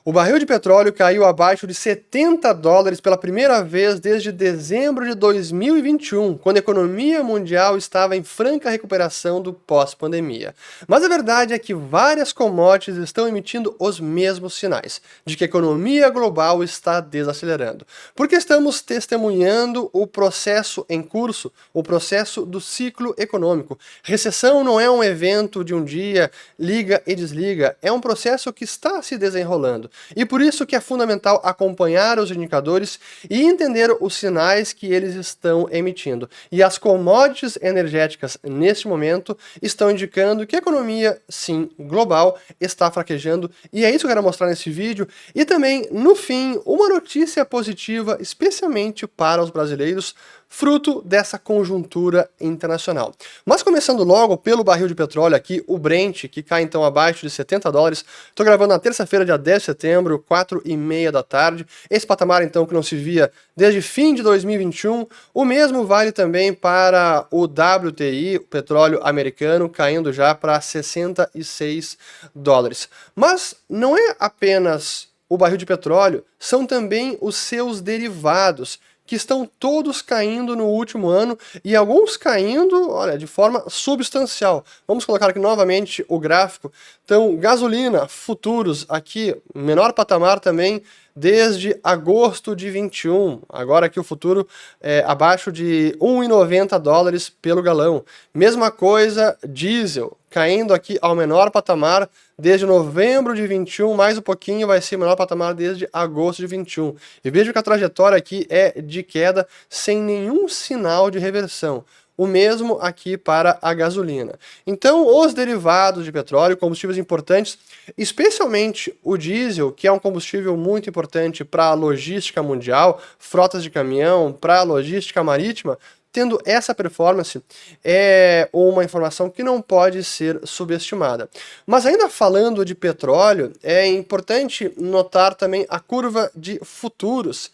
O barril de petróleo caiu abaixo de 70 dólares pela primeira vez desde dezembro de 2021, quando a economia mundial estava em franca recuperação do pós-pandemia. Mas a verdade é que várias commodities estão emitindo os mesmos sinais de que a economia global está desacelerando, porque estamos testemunhando o processo em curso, o processo do ciclo econômico. Recessão não é um evento de um dia, liga e desliga, é um processo que está se desenrolando. E por isso que é fundamental acompanhar os indicadores e entender os sinais que eles estão emitindo. E as commodities energéticas, neste momento, estão indicando que a economia, sim, global, está fraquejando. E é isso que eu quero mostrar nesse vídeo. E também, no fim, uma notícia positiva, especialmente para os brasileiros, fruto dessa conjuntura internacional. Mas começando logo pelo barril de petróleo aqui, o Brent, que cai então abaixo de 70 dólares. Estou gravando na terça-feira, dia 10 de setembro, 4h30 da tarde. Esse patamar então que não se via desde fim de 2021. O mesmo vale também para o WTI, o petróleo americano, caindo já para 66 dólares. Mas não é apenas o barril de petróleo, são também os seus derivados, que estão todos caindo no último ano, e alguns caindo, olha, de forma substancial. Vamos colocar aqui novamente o gráfico. Então, gasolina, futuros, aqui, menor patamar também, desde agosto de 21. Agora aqui o futuro é abaixo de 1,90 dólares pelo galão. Mesma coisa, diesel, caindo aqui ao menor patamar desde novembro de 21, mais um pouquinho vai ser o menor patamar desde agosto de 21. E veja que a trajetória aqui é de queda sem nenhum sinal de reversão. O mesmo aqui para a gasolina. Então, os derivados de petróleo, combustíveis importantes, especialmente o diesel, que é um combustível muito importante para a logística mundial, frotas de caminhão, para a logística marítima, tendo essa performance, é uma informação que não pode ser subestimada. Mas ainda falando de petróleo, é importante notar também a curva de futuros,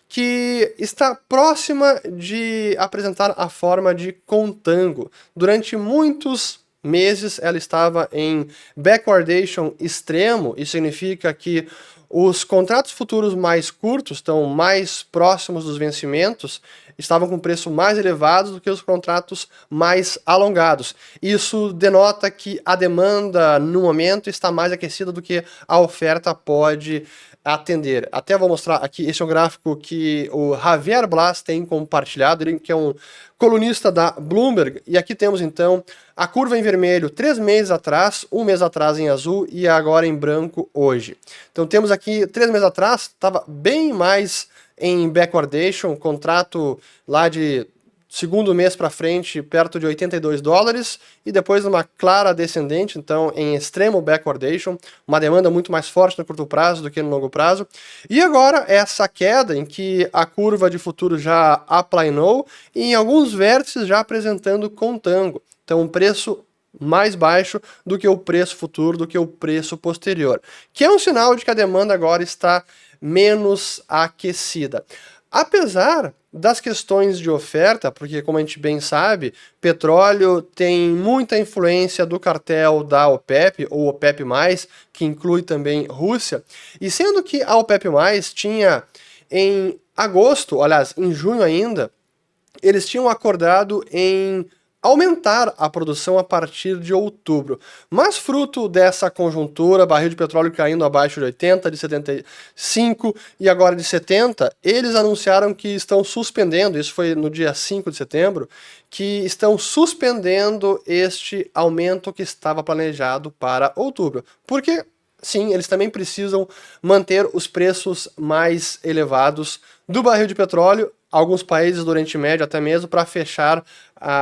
que está próxima de apresentar a forma de contango. Durante muitos meses ela estava em backwardation extremo, isso significa que os contratos futuros mais curtos, estão mais próximos dos vencimentos, estavam com preço mais elevado do que os contratos mais alongados. Isso denota que a demanda no momento está mais aquecida do que a oferta pode atender. Até vou mostrar aqui, esse é um gráfico que o Javier Blas tem compartilhado, ele que é um colunista da Bloomberg, e aqui temos então a curva em vermelho 3 meses atrás, 1 mês atrás em azul e agora em branco hoje. Então temos aqui 3 meses atrás, estava bem mais em backwardation, contrato lá de segundo mês para frente perto de 82 dólares e depois uma clara descendente, então em extremo backwardation, uma demanda muito mais forte no curto prazo do que no longo prazo. E agora essa queda em que a curva de futuro já aplanou e em alguns vértices já apresentando contango. Então um preço mais baixo do que o preço futuro, do que o preço posterior, que é um sinal de que a demanda agora está menos aquecida. Apesar das questões de oferta, porque como a gente bem sabe, petróleo tem muita influência do cartel da OPEP, ou OPEP+, que inclui também Rússia, e sendo que a OPEP+, tinha em agosto, aliás, em junho ainda, eles tinham acordado em aumentar a produção a partir de outubro. Mas fruto dessa conjuntura, barril de petróleo caindo abaixo de 80, de 75 e agora de 70, eles anunciaram que estão suspendendo, isso foi no dia 5 de setembro, que estão suspendendo este aumento que estava planejado para outubro. Porque, sim, eles também precisam manter os preços mais elevados do barril de petróleo, alguns países do Oriente Médio até mesmo, para fechar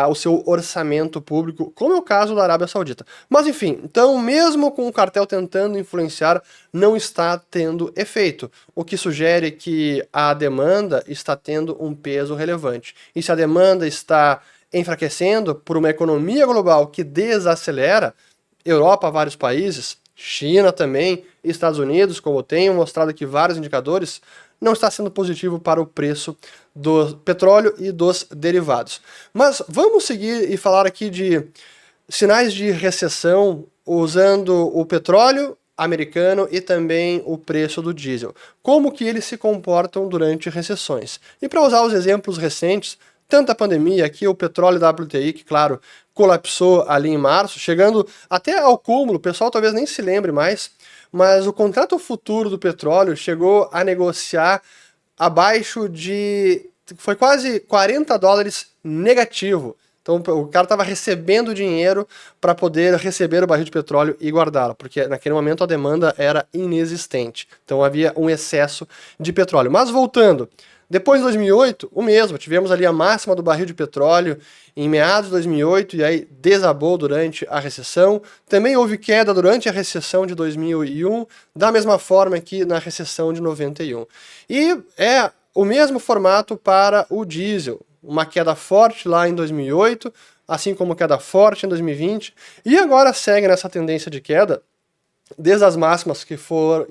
o seu orçamento público, como é o caso da Arábia Saudita. Mas enfim, então mesmo com o cartel tentando influenciar, não está tendo efeito, o que sugere que a demanda está tendo um peso relevante. E se a demanda está enfraquecendo por uma economia global que desacelera, Europa, vários países, China também, Estados Unidos, como tenho mostrado aqui vários indicadores, não está sendo positivo para o preço do petróleo e dos derivados. Mas vamos seguir e falar aqui de sinais de recessão usando o petróleo, americano e também o preço do diesel. Como que eles se comportam durante recessões. E para usar os exemplos recentes, tanto a pandemia, aqui o petróleo WTI, que claro, colapsou ali em março, chegando até ao cúmulo, o pessoal talvez nem se lembre mais, mas o contrato futuro do petróleo chegou a negociar abaixo de... foi quase 40 dólares negativo. Então o cara estava recebendo dinheiro para poder receber o barril de petróleo e guardá-lo, porque naquele momento a demanda era inexistente. Então havia um excesso de petróleo. Mas voltando, depois de 2008, o mesmo, tivemos ali a máxima do barril de petróleo em meados de 2008 e aí desabou durante a recessão. Também houve queda durante a recessão de 2001, da mesma forma que na recessão de 91. E é o mesmo formato para o diesel. Uma queda forte lá em 2008, assim como queda forte em 2020, e agora segue nessa tendência de queda, desde as máximas que foram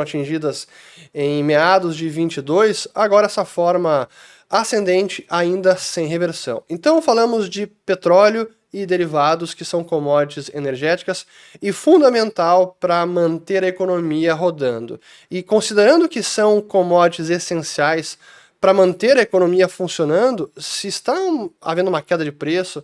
atingidas em meados de 22, agora essa forma ascendente ainda sem reversão. Então falamos de petróleo e derivados, que são commodities energéticas e fundamental para manter a economia rodando. E considerando que são commodities essenciais para manter a economia funcionando, se está havendo uma queda de preço,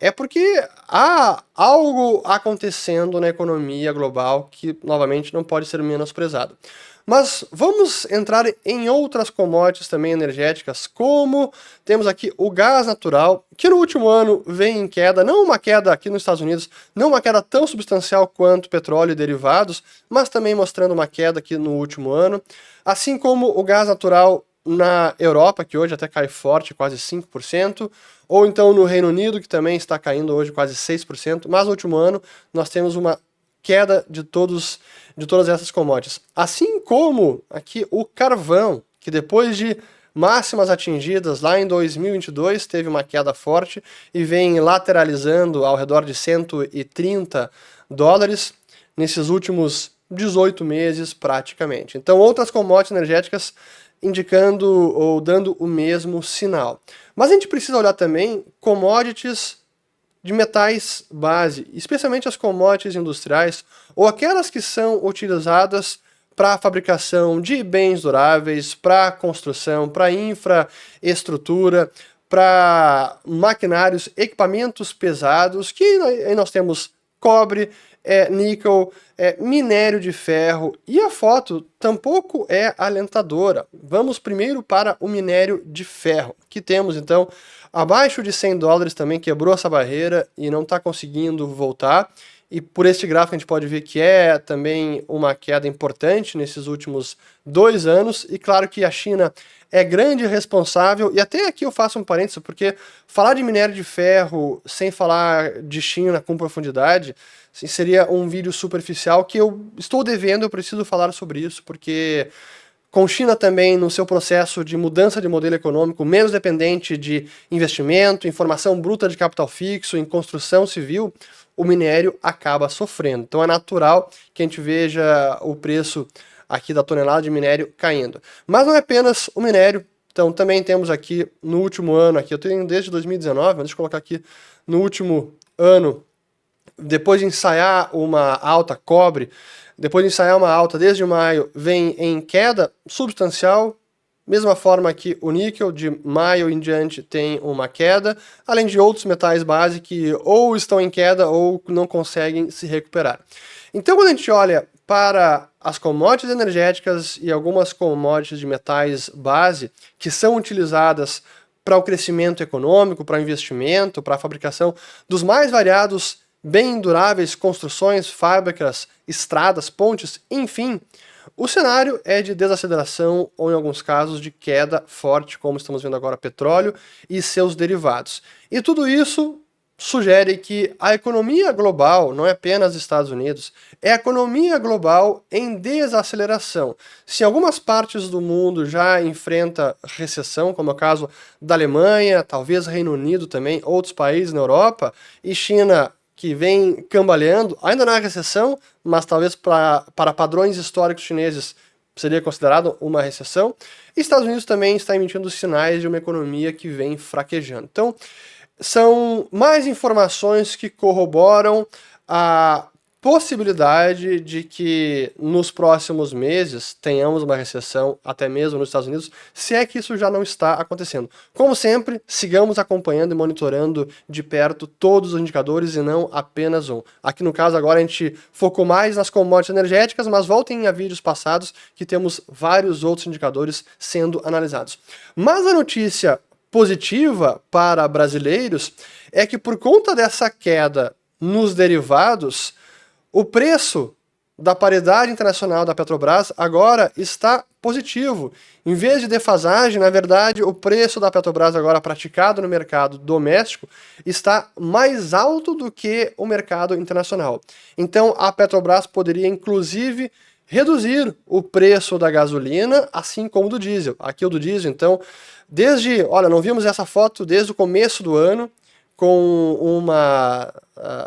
é porque há algo acontecendo na economia global que, novamente, não pode ser menosprezado. Mas vamos entrar em outras commodities também energéticas, como temos aqui o gás natural, que no último ano vem em queda, não uma queda aqui nos Estados Unidos, não uma queda tão substancial quanto petróleo e derivados, mas também mostrando uma queda aqui no último ano, assim como o gás natural na Europa, que hoje até cai forte, quase 5%, ou então no Reino Unido, que também está caindo hoje quase 6%, mas no último ano nós temos uma queda de todas essas commodities. Assim como aqui o carvão, que depois de máximas atingidas lá em 2022, teve uma queda forte e vem lateralizando ao redor de 130 dólares nesses últimos 18 meses praticamente. Então outras commodities energéticas indicando ou dando o mesmo sinal. Mas a gente precisa olhar também commodities de metais base, especialmente as commodities industriais ou aquelas que são utilizadas para a fabricação de bens duráveis, para construção, para infraestrutura, para maquinários, equipamentos pesados, que aí nós temos cobre, níquel, minério de ferro, e a foto tampouco é alentadora. Vamos primeiro para o minério de ferro, que temos então abaixo de 100 dólares também, quebrou essa barreira e não está conseguindo voltar, e por este gráfico a gente pode ver que é também uma queda importante nesses últimos 2 anos, e claro que a China é grande responsável, e até aqui eu faço um parênteses, porque falar de minério de ferro sem falar de China com profundidade seria um vídeo superficial que eu estou devendo, eu preciso falar sobre isso, porque com China também no seu processo de mudança de modelo econômico, menos dependente de investimento, em formação bruta de capital fixo, em construção civil, o minério acaba sofrendo. Então é natural que a gente veja o preço aqui da tonelada de minério caindo. Mas não é apenas o minério, então também temos aqui no último ano, aqui eu tenho desde 2019, mas deixa eu colocar aqui no último ano, depois de ensaiar uma alta cobre, depois de ensaiar uma alta desde maio, vem em queda substancial, mesma forma que o níquel, de maio em diante tem uma queda, além de outros metais base que ou estão em queda ou não conseguem se recuperar. Então quando a gente olha para as commodities energéticas e algumas commodities de metais base que são utilizadas para o crescimento econômico, para o investimento, para a fabricação dos mais variados bem duráveis, construções, fábricas, estradas, pontes, enfim, o cenário é de desaceleração ou, em alguns casos, de queda forte, como estamos vendo agora petróleo e seus derivados. E tudo isso sugere que a economia global, não é apenas Estados Unidos, é a economia global em desaceleração. Se algumas partes do mundo já enfrenta recessão, como é o caso da Alemanha, talvez Reino Unido também, outros países na Europa, e China que vem cambaleando, ainda não é recessão, mas talvez para padrões históricos chineses seria considerado uma recessão, e Estados Unidos também está emitindo sinais de uma economia que vem fraquejando. Então, são mais informações que corroboram a possibilidade de que nos próximos meses tenhamos uma recessão, até mesmo nos Estados Unidos, se é que isso já não está acontecendo. Como sempre, sigamos acompanhando e monitorando de perto todos os indicadores e não apenas um. Aqui no caso agora a gente focou mais nas commodities energéticas, mas voltem a vídeos passados que temos vários outros indicadores sendo analisados. Mas a notícia positiva para brasileiros é que por conta dessa queda nos derivados, o preço da paridade internacional da Petrobras agora está positivo. Em vez de defasagem, na verdade, o preço da Petrobras agora praticado no mercado doméstico está mais alto do que o mercado internacional. Então, a Petrobras poderia, inclusive, reduzir o preço da gasolina, assim como do diesel. Aqui o do diesel, então, olha, não vimos essa foto desde o começo do ano, com uma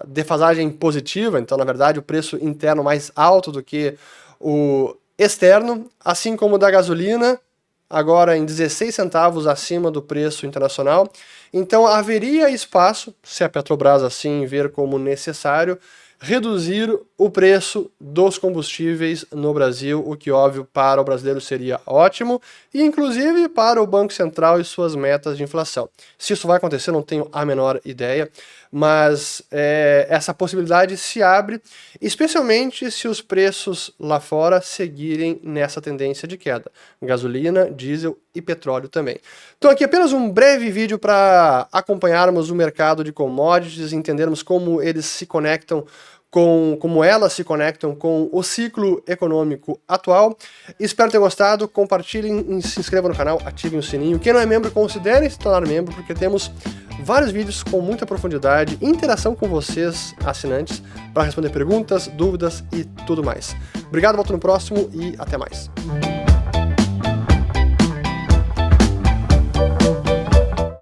defasagem positiva, então na verdade o preço interno mais alto do que o externo, assim como o da gasolina, agora em 16 centavos acima do preço internacional. Então haveria espaço, se a Petrobras assim ver como necessário, reduzir o preço dos combustíveis no Brasil, o que, óbvio, para o brasileiro seria ótimo, e inclusive para o Banco Central e suas metas de inflação. Se isso vai acontecer, não tenho a menor ideia, mas essa possibilidade se abre, especialmente se os preços lá fora seguirem nessa tendência de queda. Gasolina, diesel e petróleo também. Então aqui apenas um breve vídeo para acompanharmos o mercado de commodities, entendermos como eles se conectam como elas se conectam com o ciclo econômico atual. Espero ter gostado, compartilhem, se inscrevam no canal, ativem o sininho. Quem não é membro, considerem se tornar membro, porque temos vários vídeos com muita profundidade, interação com vocês, assinantes, para responder perguntas, dúvidas e tudo mais. Obrigado, volto no próximo e até mais.